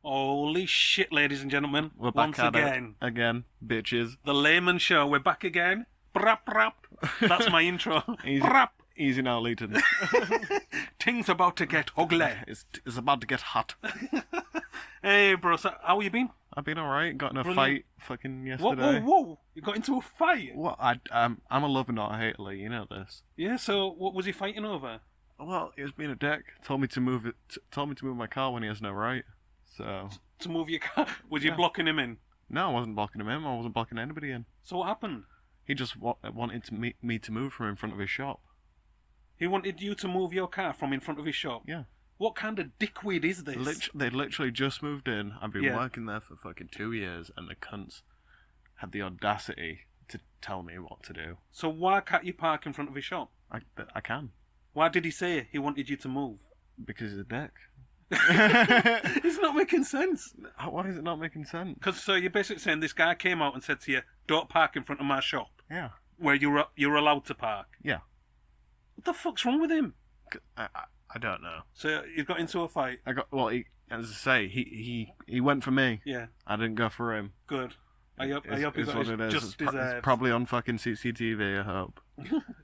Holy shit, ladies and gentlemen. We're back Once at again. it. Again, bitches. The Laymen Show. We're back again. Brap, brap. That's my intro. Easy, Brap. easy now, Leighton. Things about to get ugly. It's about to get hot. Hey, bro, so how you been? I've been alright. Got in a fight fucking Whoa, yesterday. whoa. You got into a fight? What? I'm a lover, not a hater, Lee. You know this. Yeah, so what was he fighting over? Well, he was being a dick. Told me to move it. Told me to move my car when he has no right. So. To move your car? Was you blocking him in? No, I wasn't blocking him in. I wasn't blocking anybody in. So what happened? He just wanted me to move from in front of his shop. He wanted you to move your car from in front of his shop? Yeah. What kind of dickweed is this? They literally just moved in. I've been working there for fucking 2 years, and the cunts had the audacity to tell me what to do. So why can't you park in front of his shop? I can. Why did he say he wanted you to move? Because he's a dick. It's not making sense. Why is it not making sense? Because so you're basically saying this guy came out and said to you, "Don't park in front of my shop." Yeah. Where you're allowed to park. Yeah. What the fuck's wrong with him? I don't know. So you got into a fight. As I say, he went for me. Yeah. I didn't go for him. Good. I hope he got what it is. just It's probably on fucking CCTV. I hope.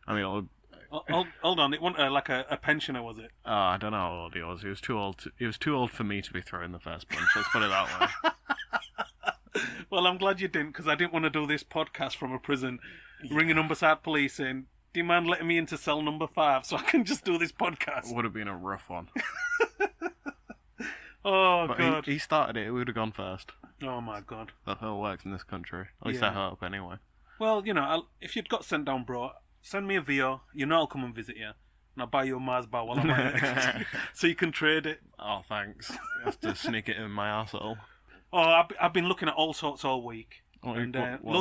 I mean, hold on. It wasn't like a pensioner, was it? Oh, I don't know how old he was. He was too old. He was too old for me to be throwing the first punch. Let's put it that way. Well, I'm glad you didn't, because I didn't want to do this podcast from a prison, ringing Humberside police in. Do you mind letting me into cell number 5 so I can just do this podcast? Would have been a rough one. Oh, but God. He started it. He would have gone first. Oh, my God. That's how it works in this country. At least I hope, anyway. Well, you know, if you'd got sent down, bro, send me a VO. You know I'll come and visit you. And I'll buy you a Mars bar while I'm here. So you can trade it. Oh, thanks. You have to sneak it in my arsehole. Oh, I've been looking at all sorts all week. What have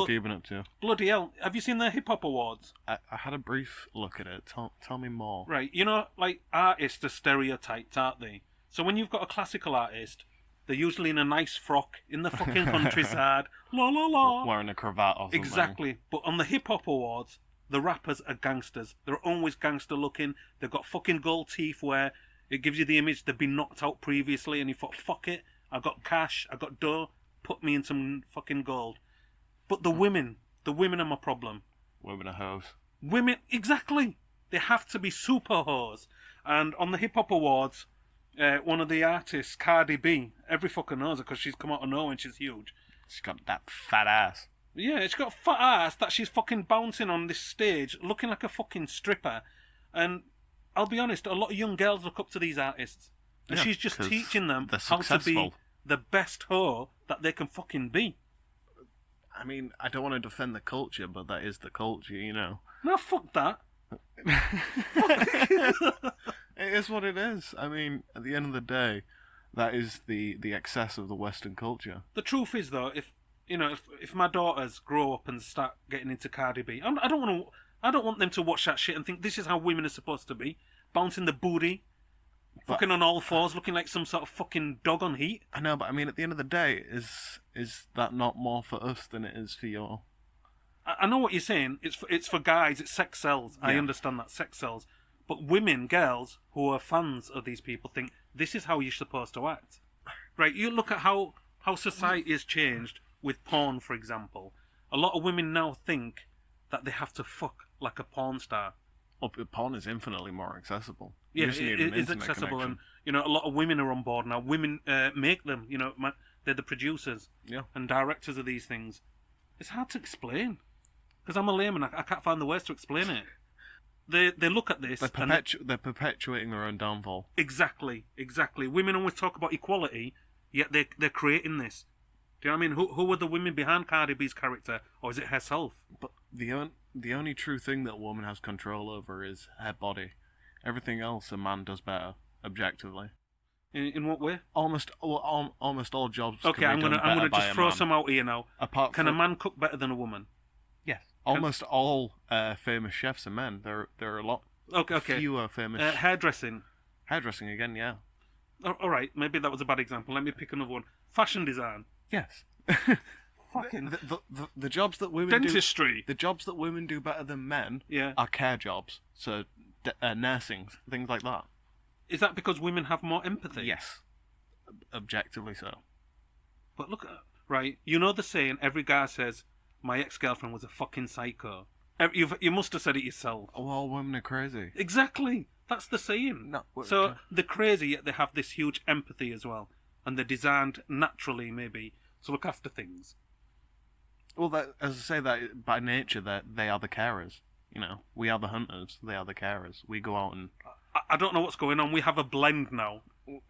you been up to? Bloody hell. Have you seen the Hip Hop Awards? I had a brief look at it. Tell me more. Right. You know, like, artists are stereotyped, aren't they? So when you've got a classical artist, they're usually in a nice frock, in the fucking countryside, la la la. Wearing a cravat or something. Exactly. But on the Hip Hop Awards, the rappers are gangsters. They're always gangster looking. They've got fucking gold teeth where it gives you the image they've been knocked out previously, and you thought, fuck it, I got cash, I got dough, put me in some fucking gold. But the women are my problem. Women are hoes. Women, exactly. They have to be super hoes. And on the Hip Hop Awards, one of the artists, Cardi B, every fucker knows her because she's come out of nowhere and she's huge. She's got that fat ass. Yeah, she's got a fat ass that she's fucking bouncing on this stage, looking like a fucking stripper. And I'll be honest, a lot of young girls look up to these artists. And she's just teaching them how to be the best hoe that they can fucking be. I mean, I don't want to defend the culture, but that is the culture, you know. No, fuck that. It is what it is. I mean, at the end of the day, that is the excess of the Western culture. The truth is, though, if my daughters grow up and start getting into Cardi B, I don't want them to watch that shit and think this is how women are supposed to be, bouncing the booty, fucking on all fours, looking like some sort of fucking dog on heat. I know, but I mean, at the end of the day, is that not more for us than it is for your? I know what you're saying. It's for guys. It's sex sells. Yeah. I understand that sex sells. But women, girls who are fans of these people think this is how you're supposed to act. Right? You look at how society has changed with porn, for example. A lot of women now think that they have to fuck like a porn star. Well, porn is infinitely more accessible. Yeah, it is accessible, connection. And a lot of women are on board now. Women make them. They're the producers and directors of these things. It's hard to explain because I'm a layman. I can't find the words to explain it. They look at this. They're perpetuating their own downfall. Exactly. Women always talk about equality, yet they're creating this. Do you know what I mean? Who were the women behind Cardi B's character, or is it herself? But the only true thing that a woman has control over is her body. Everything else a man does better, objectively. In what way? Almost all jobs. Okay, I'm gonna just throw some out here now. Can a man cook better than a woman? Yes. Almost all famous chefs are men. There are a lot fewer famous... Hairdressing. Hairdressing again, yeah. All right, maybe that was a bad example. Let me pick another one. Fashion design. Yes. Fucking... The jobs that women Dentistry. The jobs that women do better than men are care jobs. So, nursing, things like that. Is that because women have more empathy? Yes. Objectively so. But look, right, you know the saying, every guy says, my ex-girlfriend was a fucking psycho. You must have said it yourself. Oh, all women are crazy. Exactly. That's the saying. No, so they're crazy, yet they have this huge empathy as well. And they're designed naturally, maybe, to look after things. Well, as I say, that by nature, that they are the carers. You know, we are the hunters. They are the carers. We go out and... I don't know what's going on. We have a blend now.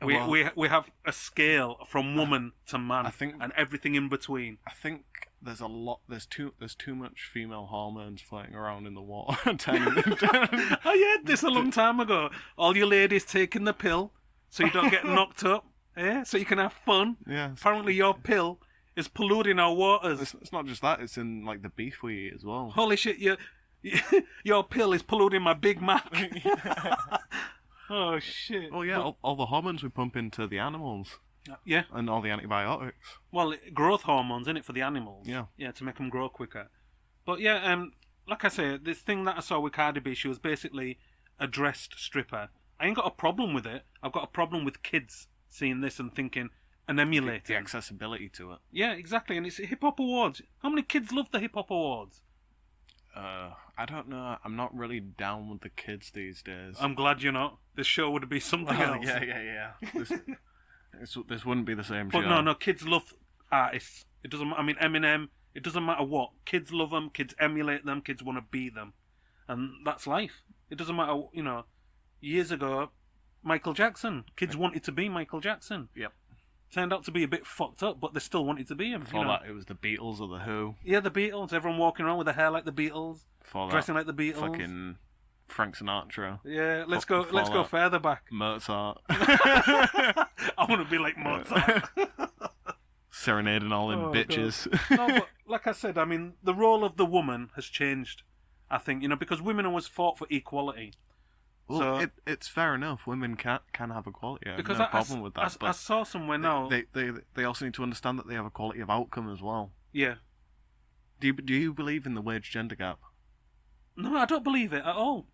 We have a scale from woman to man, I think, and everything in between. I think there's a lot. There's too much female hormones floating around in the water. I heard this a long time ago. All you ladies taking the pill so you don't get knocked up, so you can have fun. Yeah. Apparently, your pill is polluting our waters. It's not just that. It's in like the beef we eat as well. Holy shit! Your pill is polluting my Big Mac. Oh shit! Oh yeah, all the hormones we pump into the animals. Yeah. And all the antibiotics. Well, growth hormones, in it, for the animals. Yeah. Yeah, to make them grow quicker. But yeah, like I say, this thing that I saw with Cardi B, she was basically a dressed stripper. I ain't got a problem with it. I've got a problem with kids seeing this and thinking and emulating. The accessibility to it. Yeah, exactly. And it's Hip Hop Awards. How many kids love the Hip Hop Awards? I don't know. I'm not really down with the kids these days. I'm glad you're not. This show would be something else. Yeah. This wouldn't be the same but show. No, kids love artists. It doesn't. I mean, Eminem. It doesn't matter what. Kids love them. Kids emulate them. Kids want to be them, and that's life. It doesn't matter. You know, years ago, Michael Jackson. Kids wanted to be Michael Jackson. Yep. Turned out to be a bit fucked up, but they still wanted to be him. Before that, it was the Beatles or the Who. Yeah, the Beatles. Everyone walking around with their hair like the Beatles, dressing like the Beatles. Fucking Frank Sinatra. Yeah, let's go further back. Mozart. I want to be like Mozart. Serenading all them bitches. No, but like I said, I mean, the role of the woman has changed. I think, because women always fought for equality. Well, it's fair enough. Women can have equality. I have no problem with that. I saw somewhere now. They also need to understand that they have equality of outcome as well. Yeah. Do you believe in the wage gender gap? No, I don't believe it at all.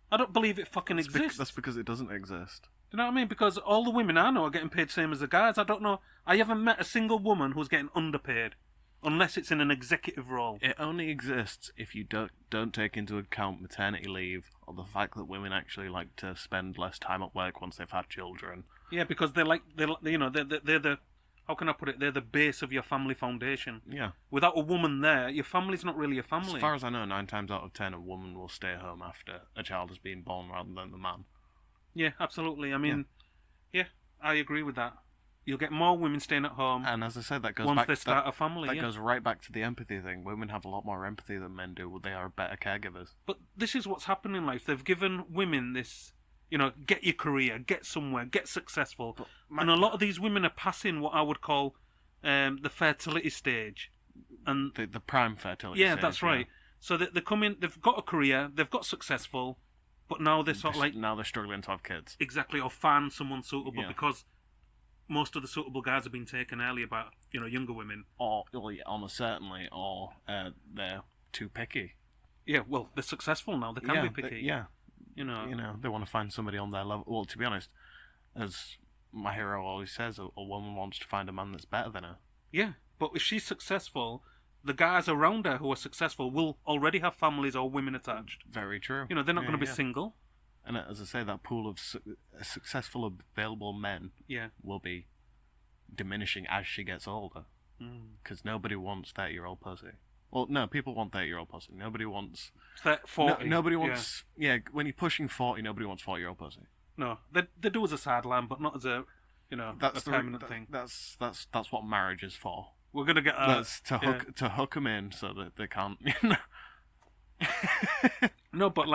I don't believe it fucking exists. That's because it doesn't exist. Do you know what I mean? Because all the women I know are getting paid the same as the guys. I don't know. I haven't met a single woman who's getting underpaid. Unless it's in an executive role. It only exists if you don't take into account maternity leave or the fact that women actually like to spend less time at work once they've had children. Yeah, because they're the how can I put it? They're the base of your family foundation. Yeah. Without a woman there, your family's not really a family. As far as I know, 9 times out of 10, a woman will stay home after a child has been born rather than the man. Yeah, absolutely. I mean, yeah I agree with that. You'll get more women staying at home. And as I said, that goes once back they start a family. That goes right back to the empathy thing. Women have a lot more empathy than men do. They are better caregivers. But this is what's happened in life. They've given women this, get your career, get somewhere, get successful. And a lot of these women are passing what I would call the fertility stage. And the prime fertility stage. Yeah, stage, that's right. So they come in, they've got a career, they've got successful, but now they're now they're struggling to have kids. Exactly, or find someone suitable because most of the suitable guys have been taken earlier by younger women. Almost certainly, or they're too picky. Yeah, well, they're successful now. They can be picky. They want to find somebody on their level. Well, to be honest, as my hero always says, a woman wants to find a man that's better than her. Yeah, but if she's successful, the guys around her who are successful will already have families or women attached. Very true. They're not going to be single. And as I say, that pool of successful available men will be diminishing as she gets older. Because nobody wants 30-year-old pussy. Well, no, people want 30-year-old pussy. Nobody wants 40. Nobody wants. Yeah, when you're pushing 40, nobody wants 40-year-old pussy. No, they do as a sideline, but not as a a permanent thing. That's what marriage is for. We're gonna get that's to hook them in so that they can't. No, but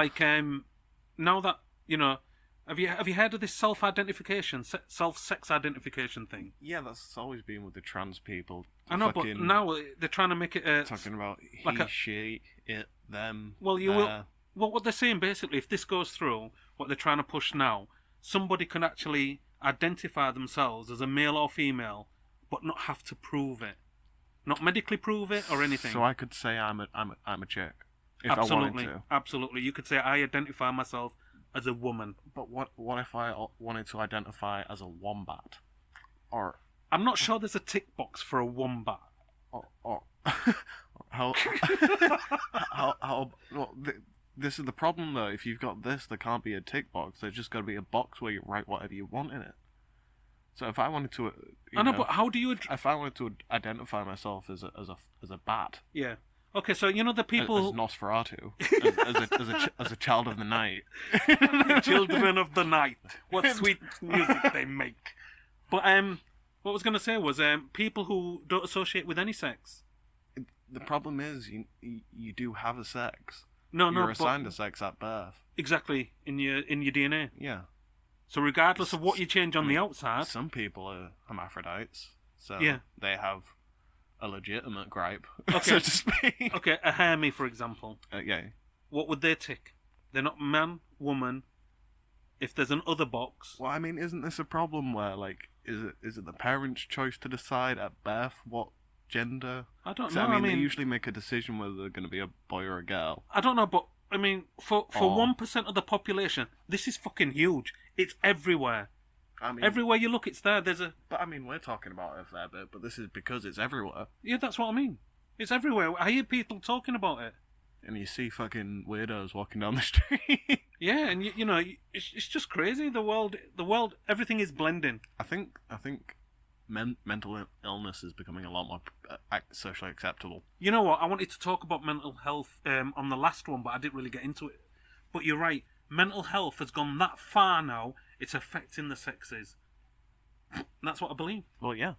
now that have you heard of this self-identification, self-sex identification thing? Yeah, that's always been with the trans people. I know, but now they're trying to make it talking about she, it, them. Well, will. Well, what they're saying basically, if this goes through, what they're trying to push now, somebody can actually identify themselves as a male or female, but not have to prove it, not medically prove it or anything. So I could say I'm a chick. If absolutely, I wanted to. Absolutely. You could say I identify myself as a woman. But what if I wanted to identify as a wombat, or I'm not sure there's a tick box for a wombat. Oh. How? Well, this is the problem though. If you've got this, there can't be a tick box. There's just got to be a box where you write whatever you want in it. So if I wanted to, but how do you? If I wanted to identify myself as a bat. Yeah. Okay, so you know the people as Nosferatu, as a child of the night. Children of the night. What sweet music they make. But what I was going to say was people who don't associate with any sex. The problem is you do have a sex. You're assigned a sex at birth. Exactly, in your DNA. Yeah. So regardless of what you change on the outside, some people are hermaphrodites, so they have a legitimate gripe, so to speak. Okay, a Hermie, for example. Yeah. What would they tick? They're not man, woman. If there's an other box. Well, I mean, isn't this a problem where, like, is it the parents' choice to decide at birth what gender? I don't know. I mean, they usually make a decision whether they're going to be a boy or a girl. I don't know, but I mean, for 1% of the population, this is fucking huge. It's everywhere. I mean, everywhere you look, it's there. There's a. But I mean, we're talking about it a fair bit, but this is because it's everywhere. Yeah, that's what I mean. It's everywhere. I hear people talking about it. And you see fucking weirdos walking down the street. Yeah, and you know, it's just crazy. The world, everything is blending. I think mental illness is becoming a lot more socially acceptable. You know what? I wanted to talk about mental health on the last one, but I didn't really get into it. But you're right. Mental health has gone that far now. It's affecting the sexes. And that's what I believe. Well, yeah.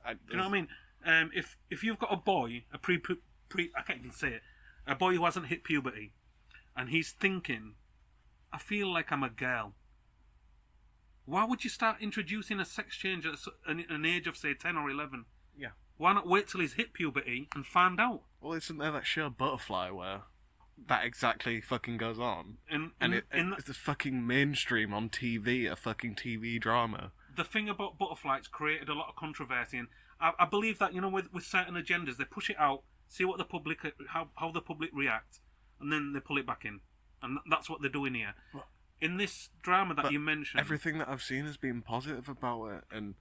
Do you know what I mean? If you've got a boy, I can't even say it, a boy who hasn't hit puberty, and he's thinking, I feel like I'm a girl. Why would you start introducing a sex change at an age of, say, 10 or 11? Yeah. Why not wait till he's hit puberty and find out? Well, isn't there that show Butterfly where that exactly fucking goes on? It's the fucking mainstream on TV, a fucking TV drama. The thing about Butterfly, it's created a lot of controversy, and I believe that, you know, with certain agendas, they push it out, see what the public, how the public react, and then they pull it back in. And that's what they're doing here. What? In this drama that you mentioned... Everything that I've seen has been positive about it, and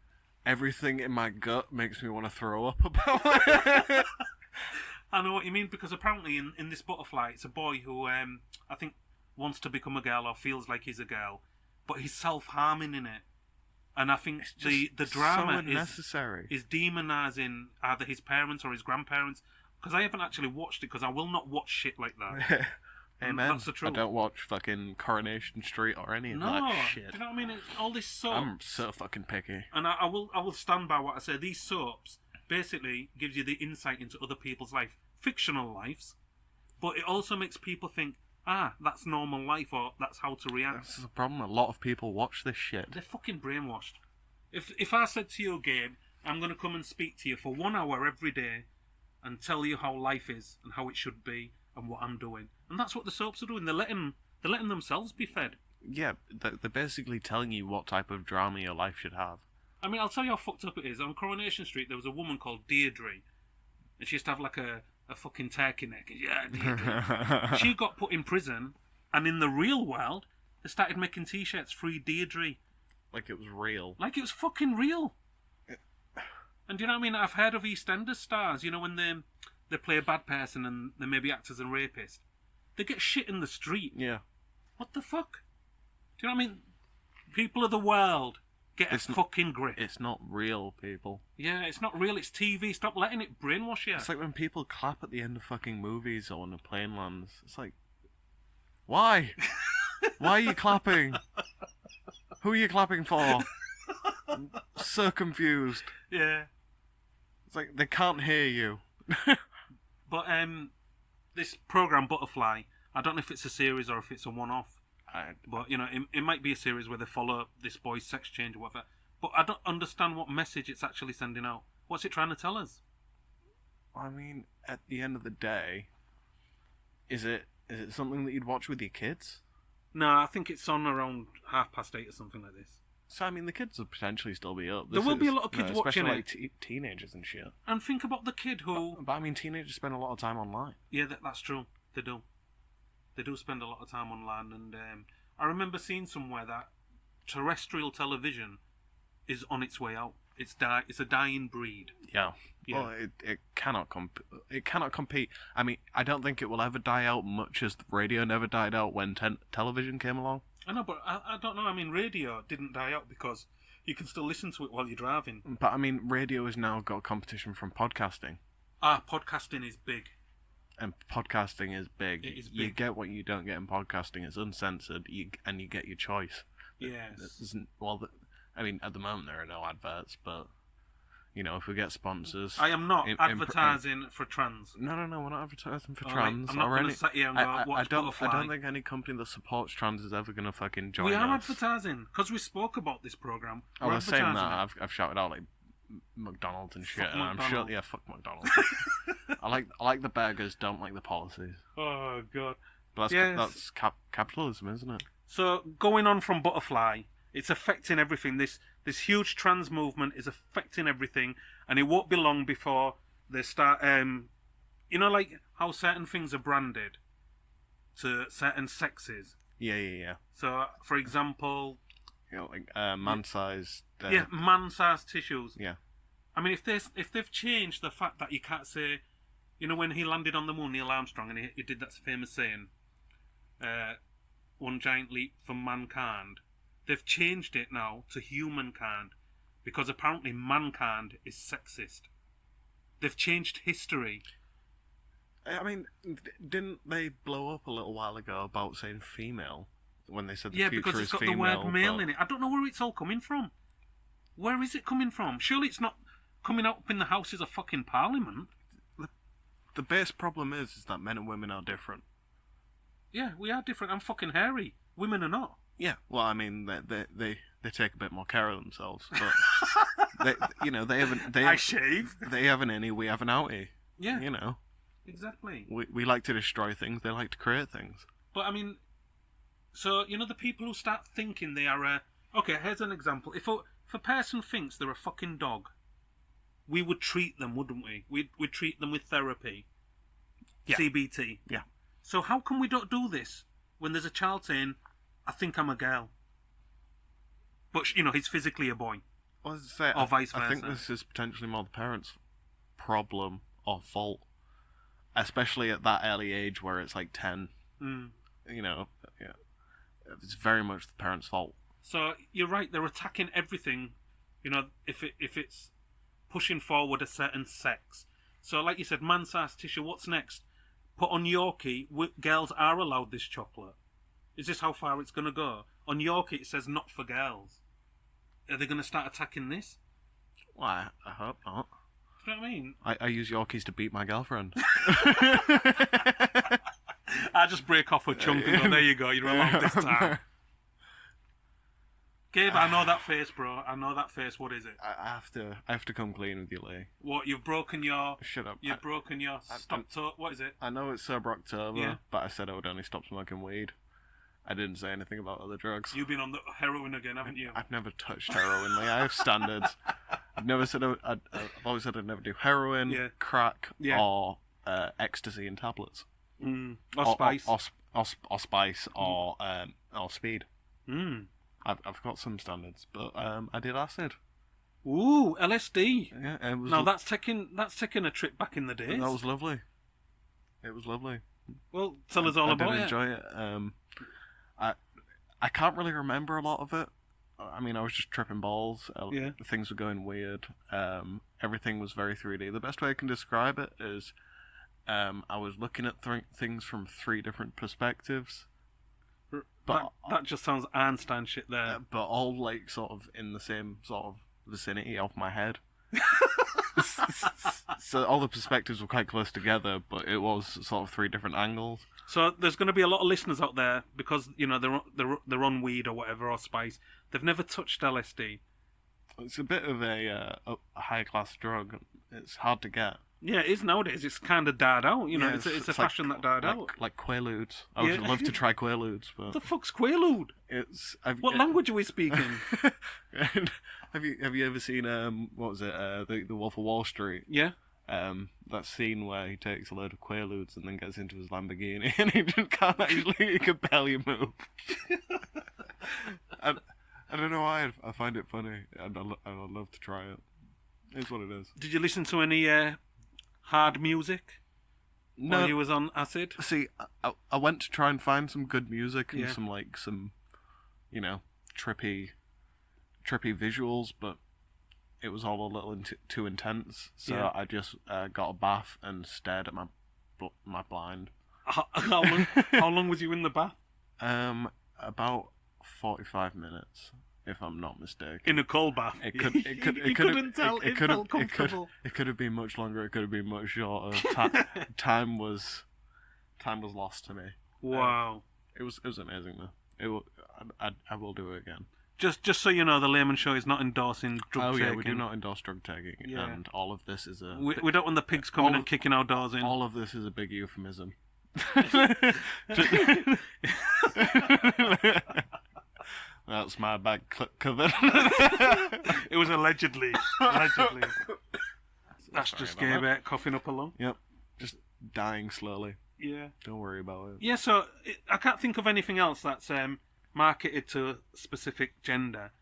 everything in my gut makes me want to throw up about it. I know what you mean, because apparently in this Butterfly, it's a boy who I think wants to become a girl or feels like he's a girl, but he's self-harming in it. And I think the drama is demonising either his parents or his grandparents, because I haven't actually watched it, because I will not watch shit like that. Amen. That's the truth. I don't watch fucking Coronation Street or any of that shit. Do you know what I mean? It's all this soaps. I'm so fucking picky. And I will stand by what I say. These soaps basically gives you the insight into other people's life, fictional lives, but it also makes people think, that's normal life, or that's how to react. This is the problem. A lot of people watch this shit. They're fucking brainwashed. If I said to you, Gabe, I'm going to come and speak to you for 1 hour every day and tell you how life is and how it should be and what I'm doing. And that's what the soaps are doing. They're letting themselves be fed. Yeah, they're basically telling you what type of drama your life should have. I mean, I'll tell you how fucked up it is. On Coronation Street, there was a woman called Deirdre. And she used to have like a fucking turkey neck. Yeah, Deirdre. She got put in prison. And in the real world, they started making T-shirts, Free Deirdre. Like it was real. Like it was fucking real. And do you know what I mean? I've heard of EastEnders stars, you know, when they play a bad person and they may be actors and rapists. They get shit in the street. Yeah. What the fuck? Do you know what I mean? People of the world, get a fucking grip. It's not real, people. Yeah, it's not real. It's TV. Stop letting it brainwash you. It's like when people clap at the end of fucking movies or when a plane lands. It's like, why? Why are you clapping? Who are you clapping for? I'm so confused. Yeah. It's like they can't hear you. But this program Butterfly, I don't know if it's a series or if it's a one-off. But you know, it might be a series where they follow this boy's sex change or whatever. But I don't understand what message it's actually sending out. What's it trying to tell us? I mean, at the end of the day, is it something that you'd watch with your kids? No, I think it's on around 8:30 or something like this. So, I mean, the kids will potentially still be up. There will be a lot of kids watching it. Especially like teenagers and shit. And think about the kid who... But I mean, teenagers spend a lot of time online. Yeah, that's true. They do. They do spend a lot of time online. And I remember seeing somewhere that terrestrial television is on its way out. It's a dying breed. Yeah. Well, it cannot compete. I mean, I don't think it will ever die out, much as radio never died out when television came along. I know, but I don't know. I mean, radio didn't die out because you can still listen to it while you're driving. But I mean, radio has now got competition from podcasting. Podcasting is big. And podcasting is big. It is big. You get what you don't get in podcasting. It's uncensored, and you get your choice. Yes. I mean, at the moment there are no adverts, but you know, if we get sponsors, I am not advertising for trans. No, we're not advertising for trans. I'm not going to sit here and go, watch Butterfly. I don't think any company that supports trans is ever going to fucking join us. We are advertising because we spoke about this program. I was saying that I've shouted out like McDonald's and shit, and I'm sure, fuck McDonald's. I like the burgers, don't like the policies. Oh god, but that's capitalism, isn't it? So going on from Butterfly, it's affecting everything. This huge trans movement is affecting everything, and it won't be long before they start. You know, like how certain things are branded to certain sexes. Yeah. So, for example, you know, like Mansize. Mansize tissues. Yeah. I mean, if they've changed the fact that you can't say, you know, when he landed on the moon, Neil Armstrong, and he did that famous saying, "One giant leap for mankind." They've changed it now to humankind because apparently mankind is sexist. They've changed history. I mean, didn't they blow up a little while ago about saying female when they said the future is female? Yeah, because it's got the word male in it. I don't know where it's all coming from. Where is it coming from? Surely it's not coming up in the Houses of fucking Parliament. The base problem is that men and women are different. Yeah, we are different. I'm fucking hairy. Women are not. Yeah, well, I mean, they take a bit more care of themselves, but they haven't. I shave. They have an innie, we have an outie. Yeah, you know, exactly. We like to destroy things. They like to create things. But I mean, so you know, the people who start thinking they are okay. Here's an example. If a person thinks they're a fucking dog, we would treat them, wouldn't we? We'd treat them with therapy, CBT. Yeah. So how come we don't do this when there's a child saying, I think I'm a girl, but you know he's physically a boy, or vice versa. I think this is potentially more the parents' problem or fault, especially at that early age where it's like 10. You know, it's very much the parents' fault. So you're right; they're attacking everything. You know, if it's pushing forward a certain sex. So, like you said, Mansize tissue. What's next? Put on Yorkie. Girls are allowed this chocolate. Is this how far it's going to go? On Yorkie, it says not for girls. Are they going to start attacking this? Well, I hope not. Do you know what I mean? I use Yorkies to beat my girlfriend. I just break off a chunk and go, there you go, you're allowed this time. Gabe, I know that face, bro. I know that face. What is it? I have to come clean with you, Lee. What, you've broken your... Shut up. You've broken your what is it? I know it's Sober October, but I said I would only stop smoking weed. I didn't say anything about other drugs. You've been on the heroin again, haven't you? I've never touched heroin, Lee. I have standards. I've never said I've always said I'd never do heroin, crack, or ecstasy and tablets. Or spice. Or spice, or speed. I've got some standards, but I did acid. Ooh, LSD. Yeah, it was. Now that's taking a trip back in the days. That was lovely. It was lovely. Well, tell us all about it. I did enjoy it. I can't really remember a lot of it. I mean, I was just tripping balls. Things were going weird. Everything was very 3D. The best way I can describe it is I was looking at things from 3 different perspectives. But that just sounds Einstein shit there. But all like sort of in the same sort of vicinity of my head. So all the perspectives were quite close together, but it was sort of 3 different angles. So there's going to be a lot of listeners out there because you know they're on weed or whatever or spice. They've never touched LSD. It's a bit of a high class drug. It's hard to get. Yeah, it is nowadays. It's kind of died out. You know, it's a fashion that died out. Like Quaaludes. I would love to try Quaaludes, but what the fuck's Quaalude? What language are we speaking? Have you ever seen what was it? The Wolf of Wall Street? Yeah. That scene where he takes a load of Quaaludes and then gets into his Lamborghini and he just can't actually, he can barely move. I don't know why I find it funny, and I'd love to try it. It's what it is. Did you listen to any hard music while you was on acid? See, I went to try and find some good music and some, you know, trippy visuals, but it was all a little too intense. So I just got a bath and stared at my blind. How long was you in the bath? About 45 minutes, if I'm not mistaken. In a cold bath. It could have been much longer. It could have been much shorter. Time was lost to me. Wow. It was amazing though. I will do it again. Just so you know, the Laymen Show is not endorsing drug taking. Oh yeah, we do not endorse drug taking, and all of this is a. We don't want the pigs coming and kicking our doors in. All of this is a big euphemism. That's my bag covered. It was allegedly. That's just Gabe coughing up a lung. Yep, just dying slowly. Yeah. Don't worry about it. Yeah, so I can't think of anything else that's marketed to a specific gender.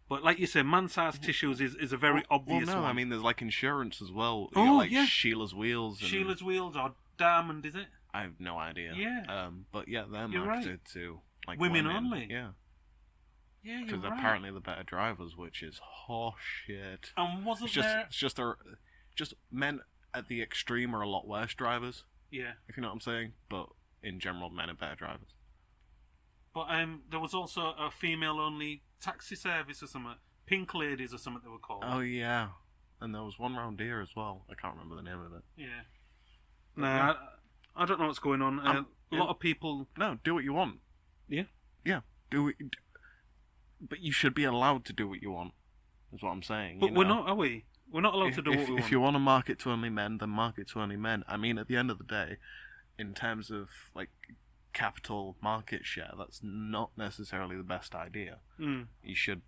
But like you said, Mansize tissues is a very obvious one. I mean, there's like insurance as well. Oh, you got, like Sheila's Wheels. Sheila's Wheels or Diamond, is it? I have no idea. Yeah. But yeah, they're marketed to like women only. Yeah. Yeah, you're Because right. apparently they're better drivers, which is horseshit. And wasn't there... It's just men at the extreme are a lot worse drivers. Yeah. If you know what I'm saying. But in general, men are better drivers. But there was also a female-only taxi service or something. Pink Ladies or something they were called. Oh, yeah. And there was one round here as well. I can't remember the name of it. Yeah. Nah, I don't know what's going on. A lot of people... No, do what you want. Yeah? Yeah. Do it. But you should be allowed to do what you want, is what I'm saying. But we're not, are we? We're not allowed to do what we want. If you want to market to only men, then market to only men. I mean, at the end of the day, in terms of, like, capital market share, that's not necessarily the best idea. Mm. You should,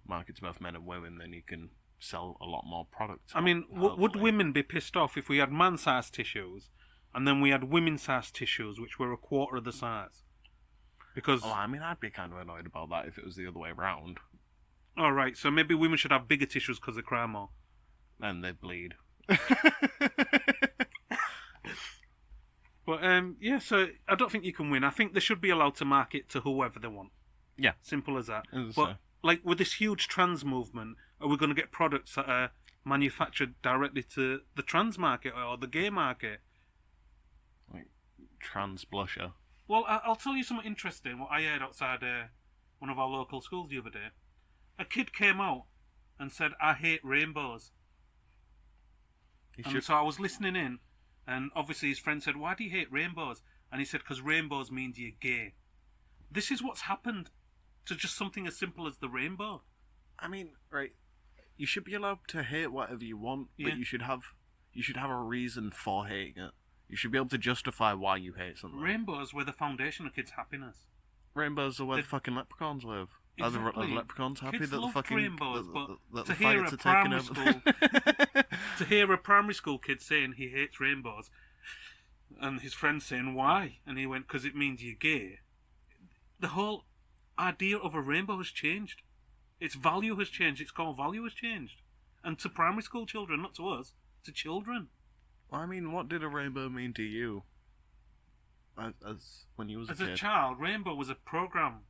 market to both men and women, then you can sell a lot more products. I mean, would women be pissed off if we had man-sized tissues, and then we had women-sized tissues, which were a quarter of the size? Because... Oh, I mean, I'd be kind of annoyed about that if it was the other way around. All right, so maybe women should have bigger tissues because they cry more. And they bleed. But, so I don't think you can win. I think they should be allowed to market to whoever they want. Yeah. Simple as that. But, like, with this huge trans movement, are we going to get products that are manufactured directly to the trans market or the gay market? Like, trans blusher. Well, I'll tell you something interesting, what I heard outside one of our local schools the other day. A kid came out and said, I hate rainbows. So I was listening in, and obviously his friend said, why do you hate rainbows? And he said, because rainbows means you're gay. This is what's happened to just something as simple as the rainbow. I mean, right, you should be allowed to hate whatever you want, but you should have a reason for hating it. You should be able to justify why you hate something. Rainbows were the foundation of kids' happiness. Rainbows are where the fucking leprechauns live. Exactly. Are the leprechauns happy kids that the fucking rainbows, but the to hear fights a are taking primary over? to hear a primary school kid saying he hates rainbows, and his friend saying why, and he went, because it means you're gay. The whole idea of a rainbow has changed. Its value has changed. Its core value has changed, and to primary school children, not to us, to children. Well, I mean, what did a rainbow mean to you? As when you was a kid? As a child, rainbow was a program.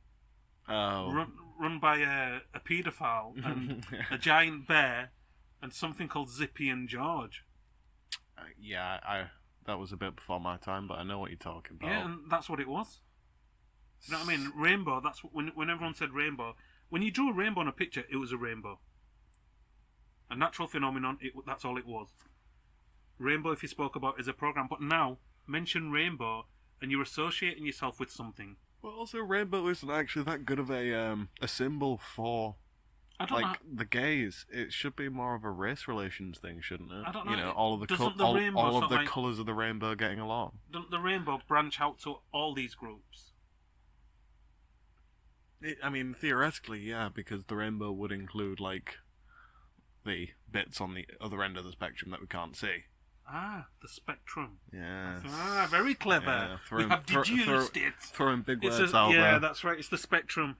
Oh. Run by a paedophile and a giant bear and something called Zippy and George. That was a bit before my time, but I know what you're talking about. Yeah, and that's what it was. You know what I mean? Rainbow, that's when everyone said rainbow. When you drew a rainbow on a picture, it was a rainbow. A natural phenomenon, that's all it was. Rainbow, if you spoke about, is a program. But now, mention rainbow, and you're associating yourself with something. Well, also, rainbow isn't actually that good of a symbol for the gays. It should be more of a race relations thing, shouldn't it? I don't know. All of the colours of the rainbow getting along. Doesn't the rainbow branch out to all these groups? I mean, theoretically, yeah, because the rainbow would include like the bits on the other end of the spectrum that we can't see. Ah, the spectrum. Yeah. Ah, very clever. Yeah, we have deduced it. Throwing big words out there. Yeah, that's right. It's the spectrum.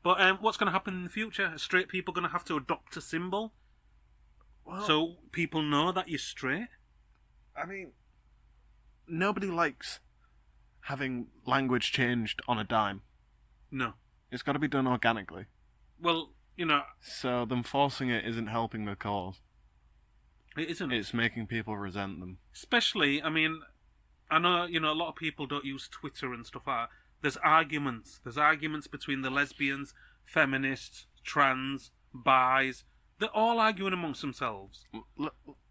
But what's going to happen in the future? Are straight people going to have to adopt a symbol? Well, so people know that you're straight. I mean, nobody likes having language changed on a dime. No. It's got to be done organically. Well, So them forcing it isn't helping the cause. It isn't. It's making people resent them. Especially, I mean, I know, a lot of people don't use Twitter and stuff like that. There's arguments. There's arguments between the lesbians, feminists, trans, bis. They're all arguing amongst themselves.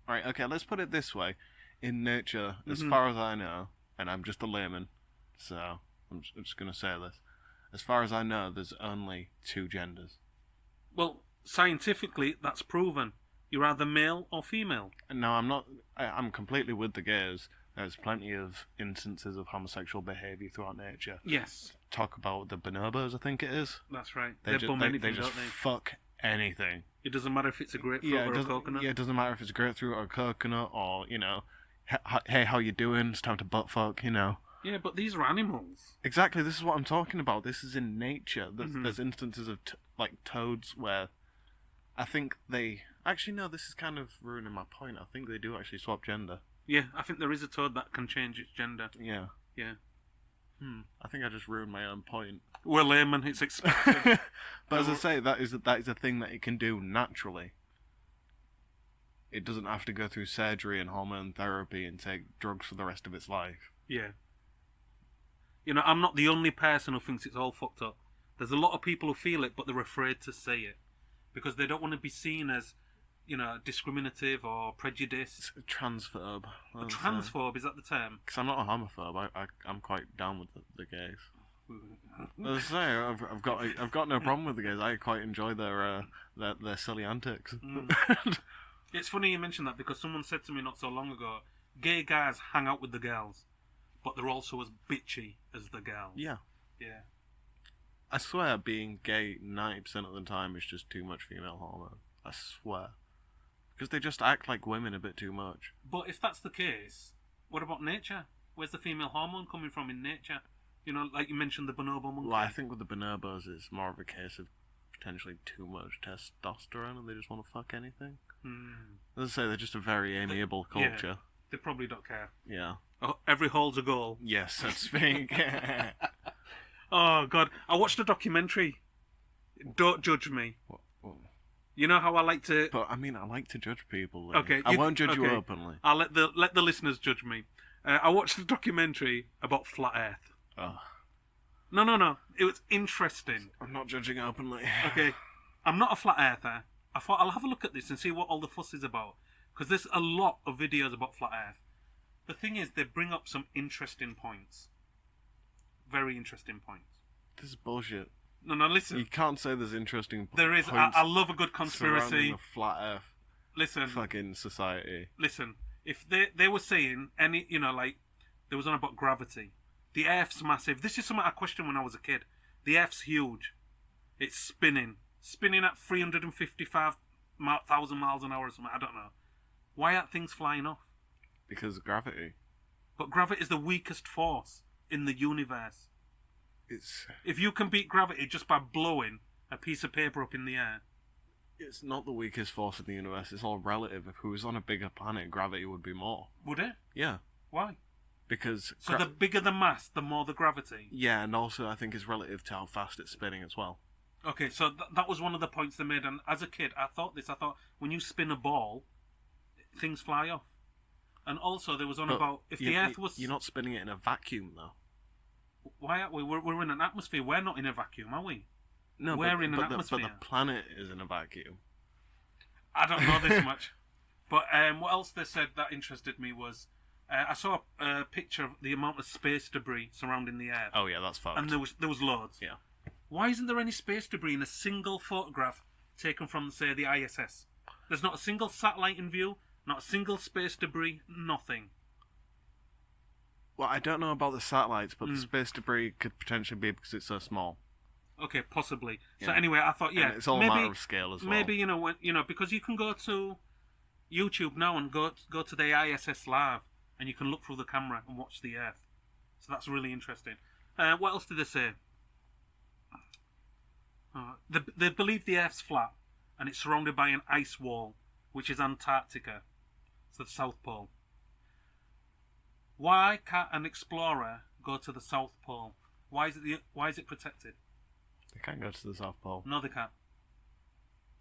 Right, okay, let's put it this way. In nature, as far as I know, and I'm just a layman, so I'm just going to say this. As far as I know, there's only 2 genders. Well, scientifically, that's proven. You're either male or female. No, I'm not. I'm completely with the gays. There's plenty of instances of homosexual behaviour throughout nature. Yes. Talk about the bonobos, I think it is. That's right. They just fuck anything. It doesn't matter if it's a grapefruit or a coconut. Yeah, it doesn't matter if it's a grapefruit or a coconut or, hey, how you doing? It's time to butt fuck, Yeah, but these are animals. Exactly, this is what I'm talking about. This is in nature. There's instances of, toads where I think they... Actually, no, this is kind of ruining my point. I think they do actually swap gender. Yeah, I think there is a toad that can change its gender. Yeah. Yeah. I think I just ruined my own point. We're laymen, it's expected. But as I say, that is a thing that it can do naturally. It doesn't have to go through surgery and hormone therapy and take drugs for the rest of its life. Yeah. I'm not the only person who thinks it's all fucked up. There's a lot of people who feel it, but they're afraid to say it. Because they don't want to be seen as, discriminative or prejudiced. Transphobe. Transphobe, is that the term? Because I'm not a homophobe. I'm quite down with the gays. As I say, I've got no problem with the gays. I quite enjoy their silly antics. It's funny you mention that because someone said to me not so long ago, gay guys hang out with the girls, but they're also as bitchy as the girls. Yeah. Yeah. I swear being gay 90% of the time is just too much female hormone. I swear. Because they just act like women a bit too much. But if that's the case, what about nature? Where's the female hormone coming from in nature? Like you mentioned the bonobo monkey. Well, I think with the bonobos it's more of a case of potentially too much testosterone and they just want to fuck anything. As I say, they're just a very amiable culture. Yeah, they probably don't care. Yeah. Oh, every hole's a goal. Yes, so to speak. Oh, God. I watched a documentary. Don't judge me. What? You know how I like to... But, I mean, I like to judge people. Okay. I won't judge you openly. I'll let the listeners judge me. I watched a documentary about Flat Earth. Oh. No. It was interesting. I'm not judging openly. Okay. I'm not a Flat Earther. I thought I'll have a look at this and see what all the fuss is about. Because there's a lot of videos about Flat Earth. The thing is, they bring up some interesting points. Very interesting points. This is bullshit. No, listen. You can't say there's interesting points. There is. I love a good conspiracy. Surrounding the Flat Earth. Listen. Fucking society. Listen. If they were saying any, there was on about gravity. The Earth's massive. This is something I questioned when I was a kid. The Earth's huge. It's spinning at 355,000 miles an hour or something. I don't know. Why aren't things flying off? Because of gravity. But gravity is the weakest force in the universe. If you can beat gravity just by blowing a piece of paper up in the air. It's not the weakest force in the universe. It's all relative. If we was on a bigger planet, gravity would be more. Would it? Yeah. Why? Because... So the bigger the mass, the more the gravity? Yeah, and also I think it's relative to how fast it's spinning as well. Okay, so that was one of the points they made. And as a kid, I thought when you spin a ball, things fly off. And also there was about... If the Earth was... You're not spinning it in a vacuum, though. Why aren't we? We're in an atmosphere. We're not in a vacuum, are we? No, we're in an atmosphere. But the planet is in a vacuum. I don't know this much. But what else they said that interested me was I saw a picture of the amount of space debris surrounding the Earth. Oh yeah, that's fucked. And there was loads. Yeah. Why isn't there any space debris in a single photograph taken from, say, the ISS? There's not a single satellite in view, not a single space debris, nothing. Well, I don't know about the satellites, but the space debris could potentially be because it's so small. Okay, possibly. Yeah. So anyway, I thought, and it's all a matter of scale as well. Maybe because you can go to YouTube now and go to the ISS live, and you can look through the camera and watch the Earth. So that's really interesting. What else did they say? They believe the Earth's flat, and it's surrounded by an ice wall, which is Antarctica. So the South Pole. Why can't an explorer go to the South Pole? Why is it protected? They can't go to the South Pole. No, they can't.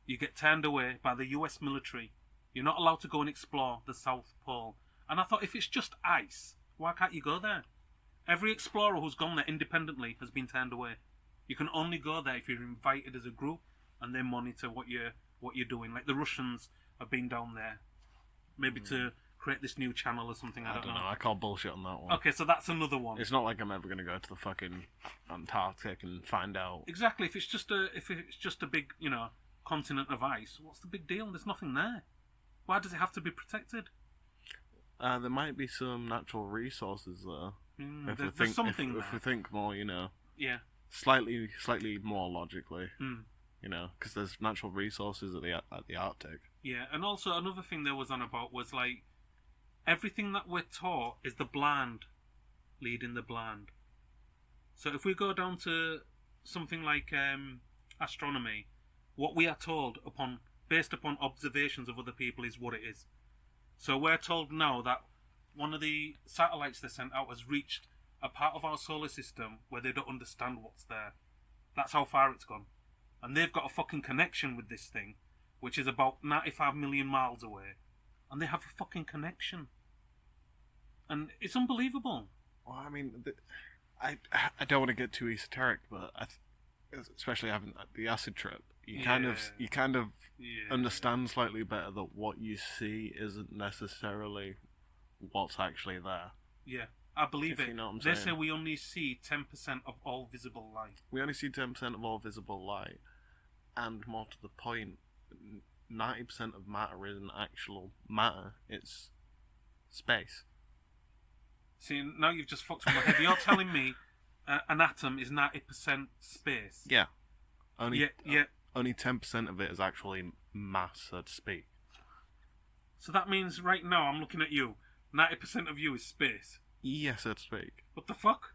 You get turned away by the US military. You're not allowed to go and explore the South Pole. And I thought, if it's just ice, why can't you go there? Every explorer who's gone there independently has been turned away. You can only go there if you're invited as a group, and they monitor what you're doing. Like the Russians have been down there, maybe to create this new channel or something. I don't know. I call bullshit on that one. Okay, so that's another one. It's not like I'm ever going to go to the fucking Antarctic and find out. Exactly. If it's just a big, continent of ice, what's the big deal? There's nothing there. Why does it have to be protected? There might be some natural resources there. There's something if we think more, Yeah. Slightly more logically. Because there's natural resources at the Arctic. Yeah, and also another thing there was on about was like everything that we're taught is the blind leading the blind. So if we go down to something like astronomy, what we are told based upon observations of other people is what it is. So we're told now that one of the satellites they sent out has reached a part of our solar system where they don't understand what's there. That's how far it's gone. And they've got a fucking connection with this thing, which is about 95 million miles away. And they have a fucking connection. And it's unbelievable. Well, I mean, I don't want to get too esoteric, but especially having the acid trip, you kind of understand slightly better that what you see isn't necessarily what's actually there. Yeah, I believe it. You know what I'm they saying. say we only see 10% of all visible light. We only see 10% of all visible light, and more to the point, 90% of matter isn't actual matter, it's space. See, now you've just fucked with my head. You're telling me an atom is 90% space? Yeah. Only 10% of it is actually mass, so to speak. So that means right now I'm looking at you. 90% of you is space. Yes, so to speak. What the fuck?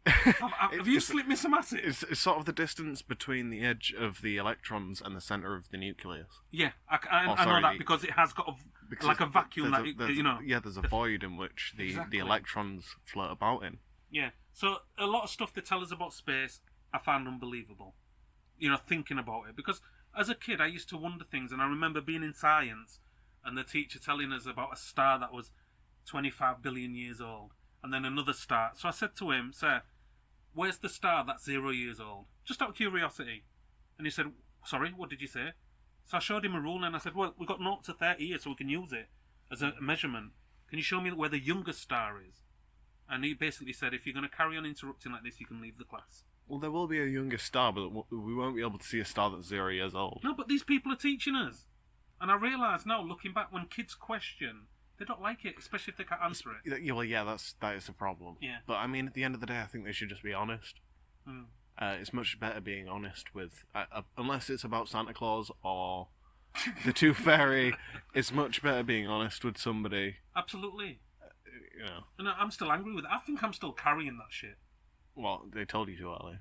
Have you slipped me some acid? It's sort of the distance between the edge of the electrons and the centre of the nucleus. Yeah, I know that because it has got a vacuum there's a void in which the electrons float about in. Yeah, so a lot of stuff they tell us about space I found unbelievable. Thinking about it. Because as a kid I used to wonder things, and I remember being in science and the teacher telling us about a star that was 25 billion years old, and then another star. So I said to him, "Sir, where's the star that's 0 years old?" Just out of curiosity. And he said, "Sorry, what did you say?" So I showed him a rule and I said, "Well, we've got 0 to 30 here, so we can use it as a measurement. Can you show me where the youngest star is?" And he basically said, "If you're going to carry on interrupting like this, you can leave the class." Well, there will be a younger star, but we won't be able to see a star that's 0 years old. No, but these people are teaching us. And I realise now, looking back, when kids question, they don't like it, especially if they can't answer it. Yeah, well, yeah, that is the problem. Yeah. But I mean, at the end of the day, I think they should just be honest. It's much better being honest with, unless it's about Santa Claus or the Tooth Fairy. It's much better being honest with somebody. Absolutely. And I'm still angry with it. I think I'm still carrying that shit. Well, they told you too early.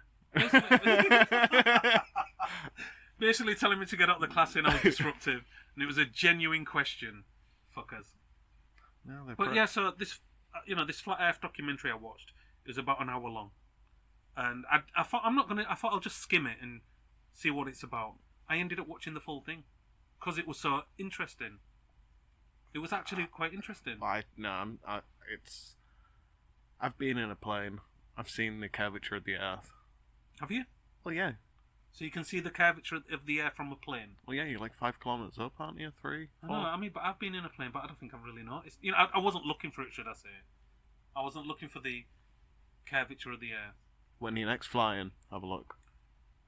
Basically telling me to get out of the class and I was disruptive, and it was a genuine question. Fuckers. No, so this, this Flat Earth documentary I watched, it was about an hour long, and I thought I'll just skim it and see what it's about. I ended up watching the full thing because it was so interesting. It was actually quite interesting. I've been in a plane. I've seen the curvature of the Earth. Have you? Well, yeah. So you can see the curvature of the air from a plane? Well, yeah, you're like 5 kilometres up, aren't you? 3, 4? I know, but I've been in a plane, but I don't think I've really noticed. I wasn't looking for it, should I say. I wasn't looking for the curvature of the air. When you're next flying, have a look.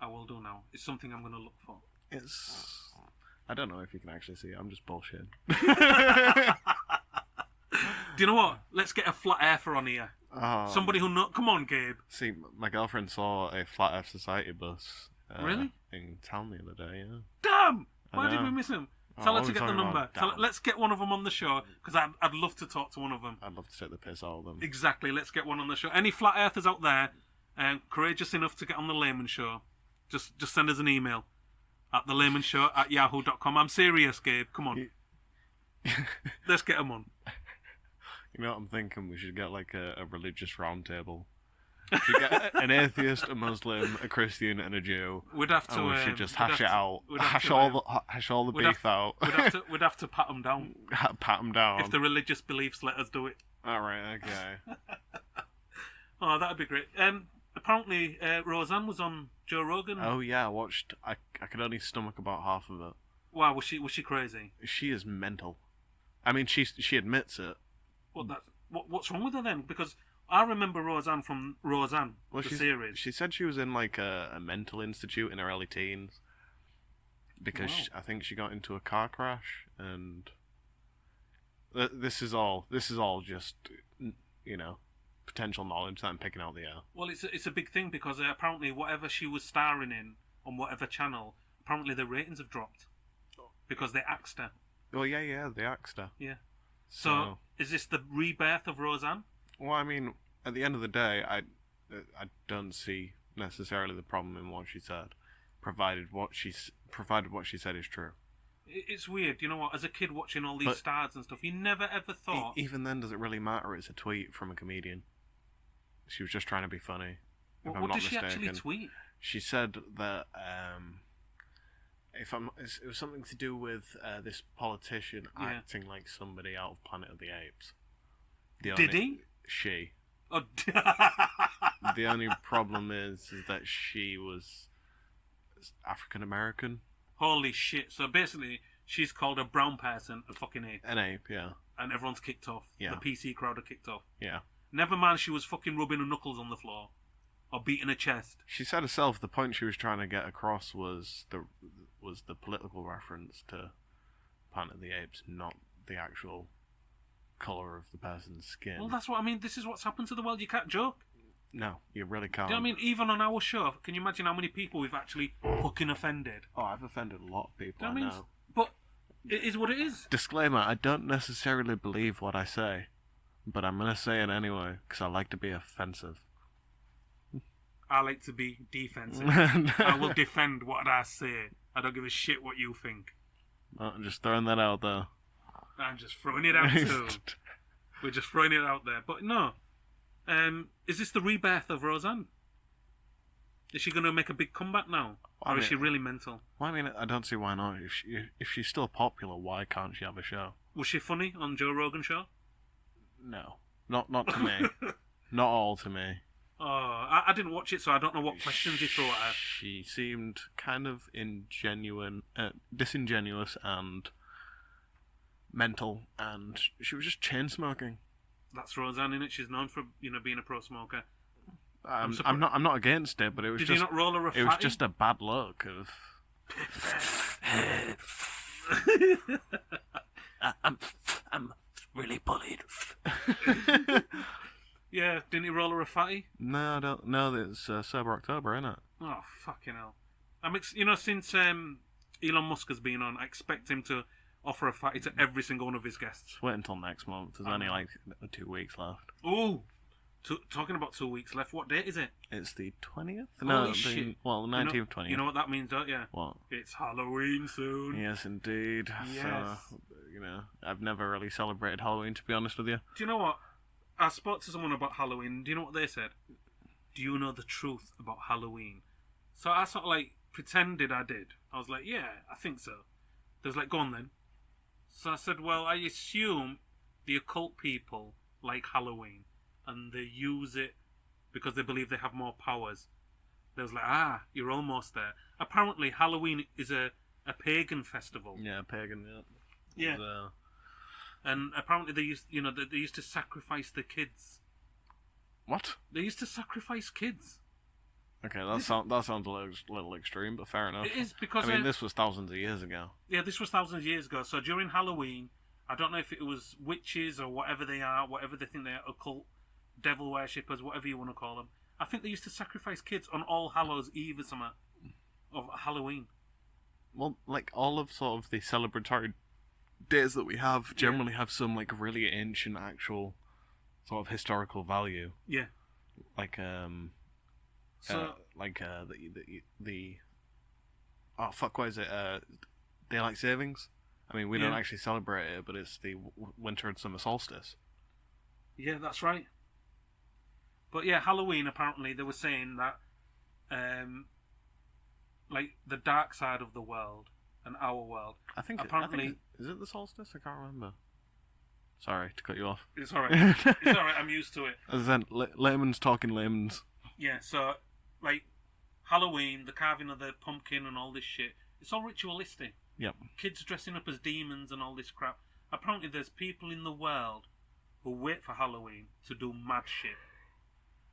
I will do now. It's something I'm going to look for. I don't know if you can actually see it. I'm just bullshitting. Do you know what? Let's get a flat earther on here. Somebody who knows. Come on, Gabe. See, my girlfriend saw a Flat Earth Society bus. Really? In town the other day, yeah. Damn! Why did we miss him? Tell her to get the number. Let's get one of them on the show, because I'd love to talk to one of them. I'd love to take the piss out of them. Exactly, let's get one on the show. Any flat earthers out there, courageous enough to get on the Laymen show, just send us an email at thelaymenshow@yahoo.com. I'm serious, Gabe. Come on. Let's get them on. You know what I'm thinking? We should get like a religious roundtable. We should get an atheist, a Muslim, a Christian, and a Jew. We'd have to. And we should just hash it out. Hash all the beef out. We'd have to pat them down. Pat them down. If the religious beliefs let us do it. All right. Okay. Oh, that'd be great. Apparently, Roseanne was on Joe Rogan. Oh yeah, I watched. I could only stomach about half of it. Wow, was she crazy? She is mental. I mean, she admits it. What's wrong with her then? Because I remember Roseanne from Roseanne, the series. She said she was in like a mental institute in her early teens because I think she got into a car crash, and this is all just potential knowledge that I'm picking out the air. Well, it's a big thing because apparently whatever she was starring in on whatever channel, apparently the ratings have dropped because they axed her. Oh yeah, they axed her. Yeah. So is this the rebirth of Roseanne? Well, I mean, at the end of the day, I don't see necessarily the problem in what she said, provided what she said is true. It's weird, you know what? As a kid watching all these stars and stuff, you never ever thought. Even then, does it really matter? It's a tweet from a comedian. She was just trying to be funny. What did she actually tweet? She said that it was something to do with this politician acting like somebody out of Planet of the Apes. Did he? She. Oh. The only problem is that she was African American. Holy shit! So basically, she's called a brown person a fucking ape. An ape, yeah. And everyone's kicked off. Yeah. The PC crowd are kicked off. Yeah. Never mind, she was fucking rubbing her knuckles on the floor, or beating her chest. She said herself the point she was trying to get across was the political reference to Planet of the Apes, not the actual colour of the person's skin. Well, that's what I mean. This is what's happened to the world. You can't joke. No, you really can't. Do you know what I mean? Even on our show, can you imagine how many people we've actually fucking offended? Oh, I've offended a lot of people, I know. But it is what it is. Disclaimer, I don't necessarily believe what I say, but I'm going to say it anyway, because I like to be offensive. I like to be defensive. I will defend what I say. I don't give a shit what you think. Well, I'm just throwing that out there. I'm just throwing it out too. We're just throwing it out there. But no. Is this the rebirth of Roseanne? Is she going to make a big comeback now? Or is she really mental? Well, I mean, I don't see why not. If she's still popular, why can't she have a show? Was she funny on Joe Rogan's show? No. Not to me. Not all to me. Oh, I didn't watch it, so I don't know what questions he threw at her. She seemed kind of disingenuous and mental, and she was just chain smoking. That's Roseanne, innit? She's known for being a pro smoker. I'm not against it, but it was Did you not roll her a fatty? It was just a bad look of. I'm really bullied. Yeah, didn't he roll her a fatty? No, I don't. No, it's Sober October, isn't it? Oh, fucking hell! Since Elon Musk has been on, I expect him to offer a fatty to every single one of his guests. Wait until next month. There's only like 2 weeks left. Ooh, talking about 2 weeks left. What date is it? It's the 20th. Holy shit. Well, the 19th, 20th. You know what that means, don't you? What? It's Halloween soon. Yes, indeed. Yes. So, I've never really celebrated Halloween, to be honest with you. Do you know what? I spoke to someone about Halloween. Do you know what they said? Do you know the truth about Halloween? So I sort of like pretended I did. I was like, yeah, I think so. They was like, go on then. So I said, well, I assume the occult people like Halloween and they use it because they believe they have more powers. They was like, you're almost there. Apparently, Halloween is a pagan festival. Yeah, pagan, yeah. Yeah. And apparently they used to sacrifice the kids. What? They used to sacrifice kids. Okay, that sounds a little extreme, but fair enough. It is because this was thousands of years ago. Yeah, this was thousands of years ago. So during Halloween, I don't know if it was witches or whatever they are, whatever they think they are, occult, devil worshippers, whatever you want to call them. I think they used to sacrifice kids on All Hallows Eve or something of Halloween. Well, like all of sort of the celebratory days that we have generally have some like really ancient actual sort of historical value. Yeah. Like the oh fuck, what is it? Daylight savings. I mean, we don't actually celebrate it, but it's the winter and summer solstice. Yeah, that's right. But yeah, Halloween, apparently, they were saying that, like, the dark side of the world and our world. Apparently, is it the solstice? I can't remember. Sorry to cut you off. It's alright. It's alright, I'm used to it. As then, layman's talking layman's. Yeah, so, like, Halloween, the carving of the pumpkin and all this shit, it's all ritualistic. Yep. Kids dressing up as demons and all this crap. Apparently there's people in the world who wait for Halloween to do mad shit.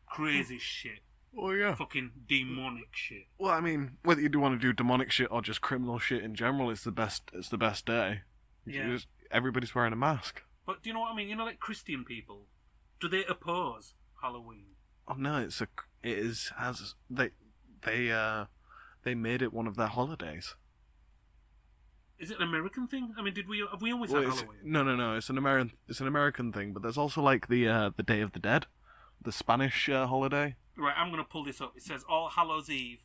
Crazy shit. Oh, yeah. Fucking demonic shit. Well, I mean, whether you do want to do demonic shit or just criminal shit in general, it's the best day. Yeah. Everybody's wearing a mask. But do you know what I mean? You know, like Christian people, do they oppose Halloween? Oh no, they made it one of their holidays. Is it an American thing? I mean, have we always had Halloween? No. It's an American thing. But there's also like the Day of the Dead, the Spanish holiday. Right, I'm gonna pull this up. It says All Hallows Eve,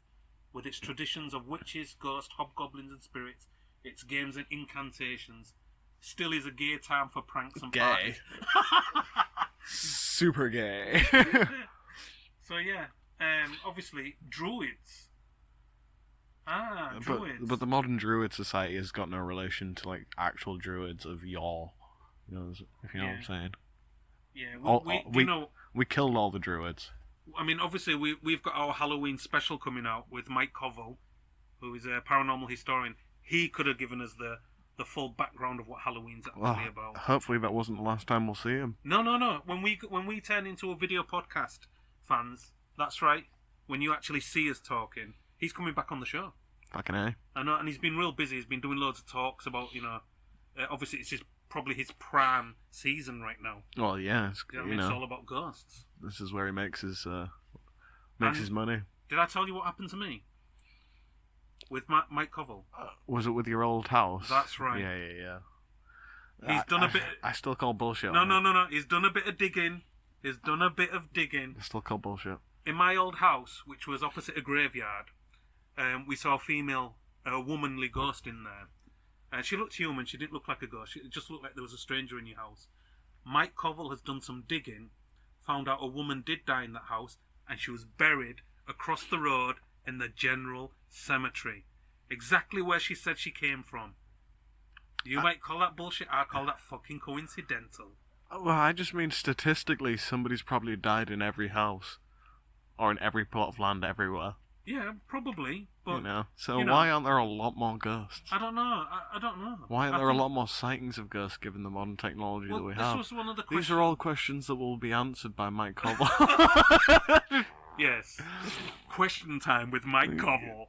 with its traditions of witches, ghosts, hobgoblins, and spirits, its games and incantations, still is a gay time for pranks and parties. Super gay. So yeah, obviously druids. Druids. But the modern druid society has got no relation to like actual druids of yore. You know, if you know what I'm saying. Yeah, we killed all the druids. I mean, obviously we've got our Halloween special coming out with Mike Covell, who is a paranormal historian. He could have given us the full background of what Halloween's actually about. Hopefully that wasn't the last time we'll see him. No. When we turn into a video podcast, fans, that's right. When you actually see us talking, he's coming back on the show. Fucking A. I know, and he's been real busy. He's been doing loads of talks about, obviously it's probably his prime season right now. Well, yeah, it's all about ghosts. This is where he makes his money. Did I tell you what happened to me? With Mike Covell. Was it with your old house? That's right. Yeah. He's done a bit... I still call bullshit. No. He's done a bit of digging. I still call bullshit. In my old house, which was opposite a graveyard, we saw a womanly ghost in there. And she looked human. She didn't look like a ghost. It just looked like there was a stranger in your house. Mike Covell has done some digging, found out a woman did die in that house, and she was buried across the road in the general cemetery. Exactly where she said she came from. You might call that bullshit. I call that fucking coincidental. Well, I just mean statistically, somebody's probably died in every house. Or in every plot of land everywhere. Yeah, probably. But, why aren't there a lot more ghosts? I don't know. I don't know. Why aren't there a lot more sightings of ghosts given the modern technology that we have? Was one of the questions. These are all questions that will be answered by Mike Covell. Yes. Question time with Mike Covell.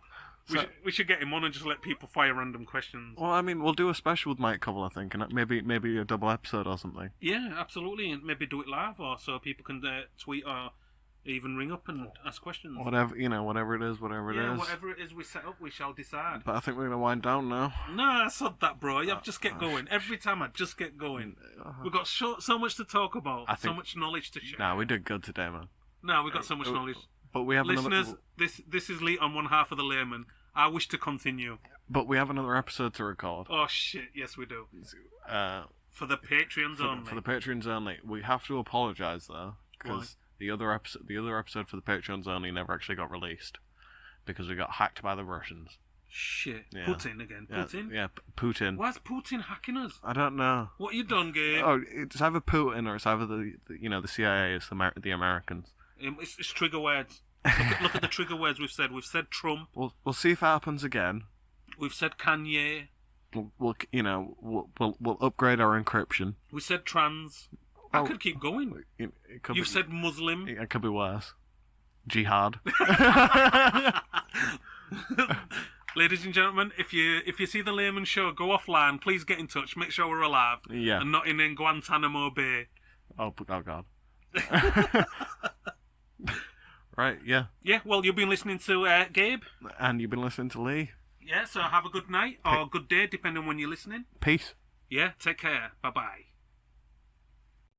We should get him on and just let people fire random questions. Well, I mean, we'll do a special with Mike Covell, I think, and maybe a double episode or something. Yeah, absolutely, and maybe do it live, or so people can tweet or even ring up and ask questions. Whatever it is. Yeah, whatever it is we set up, we shall decide. But I think we're going to wind down now. Nah, sod that, bro. I've just get going. Every time I just get going. We've got so much to talk about, so much knowledge to share. Nah, we did good today, man. No, we've got so much knowledge. But we have listeners. This is Lee on one half of the Laymen. I wish to continue. But we have another episode to record. Oh shit! Yes, we do. For the Patreons only. For the Patreons only. We have to apologise though, because the other episode for the Patreons only never actually got released because we got hacked by the Russians. Shit. Yeah. Putin again. Putin. Yeah, Putin. Why's Putin hacking us? I don't know. What you done, Gabe? Oh, it's either Putin or it's either the CIA. It's the Americans. It's trigger words. Look at the trigger words we've said. We've said Trump. We'll see if it happens again. We've said Kanye. We'll upgrade our encryption. We said trans. I could keep going. You've said Muslim. It could be worse. Jihad. Ladies and gentlemen, if you see the Layman show, go offline. Please get in touch. Make sure we're alive. Yeah. And not in Guantanamo Bay. Oh God. Right, yeah. Yeah, well, you've been listening to Gabe. And you've been listening to Lee. Yeah, so have a good night or good day, depending on when you're listening. Peace. Yeah, take care. Bye-bye.